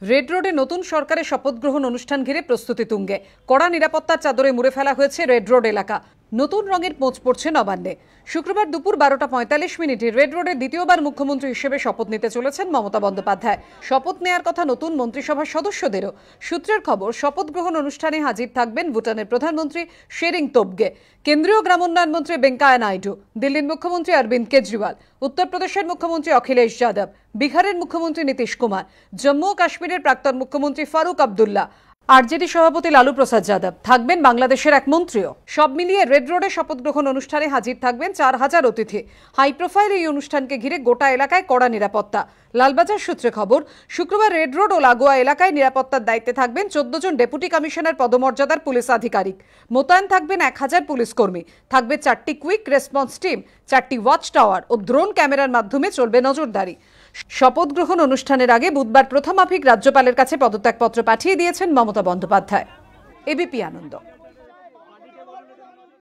Red রোডে নতুন সরকারের শপথ গ্রহণ অনুষ্ঠান ঘিরে প্রস্তুতি তুঙ্গে। কড়া নিরাপত্তার চাদরে মুড়ে ফেলা হয়েছে রেড রোড এলাকা। নতুন রঙের পোঁচ পড়ছে নবান্নে। শুক্রবার দুপুর 12:45 রেড রোডে দ্বিতীয়বার মুখ্যমন্ত্রী হিসেবে শপথ নিতে চলেছেন মমতা বন্দ্যোপাধ্যায়। শপথ নেয়ার কথা নতুন মন্ত্রিসভার সদস্যদেরও। সূত্রের খবর, শপথ গ্রহণ অনুষ্ঠানে হাজির থাকবেন ভুটানের প্রধানমন্ত্রী শেরিং তোবগে, কেন্দ্রীয় গ্রামোন্নয়ন মন্ত্রী বেঙ্কাইয়া নাইডু, দিল্লির মুখ্যমন্ত্রী অরবিন্দ কেজরিওয়াল, উত্তরপ্রদেশের মুখ্যমন্ত্রী অখিলেশ যাদব, বিহারের মুখ্যমন্ত্রী নীতিশ কুমার, জম্মু ও কাশ্মীরের প্রাক্তন মুখ্যমন্ত্রী ফারুক আবদুল্লাহ, আরজেডি সভাপতি লালু প্রসাদ যাদব, থাকবেন বাংলাদেশের এক মন্ত্রীও। সব মিলিয়ে রেড রোডে শপথ গ্রহণ অনুষ্ঠানে হাজির থাকবেন 4000 অতিথি। হাই প্রোফাইল এই অনুষ্ঠানকে ঘিরে গোটা এলাকায় কড়া নিরাপত্তা। লালবাজার সূত্রে খবর, শুক্রবার রেড রোড ও লাগোয়া এলাকায় নিরাপত্তার দায়িত্বে থাকবেন 14 জন ডেপুটি কমিশনার পদমর্যাদার পুলিশ আধিকারিক। মোতায়েন থাকবেন 1000 পুলিশ কর্মী। থাকবে 4টি কুইক রেসপন্স টিম, 4টি ওয়াচ টাওয়ার ও ড্রোন ক্যামেরার মাধ্যমে চলবে নজরদারি। শপথ গ্রহণ অনুষ্ঠানের আগে বুধবার প্রথম মাফিক রাজ্যপালের কাছে পদত্যাগপত্র পাঠিয়ে দিয়েছেন মমতা বন্দ্যোপাধ্যায়। এবিপি আনন্দ।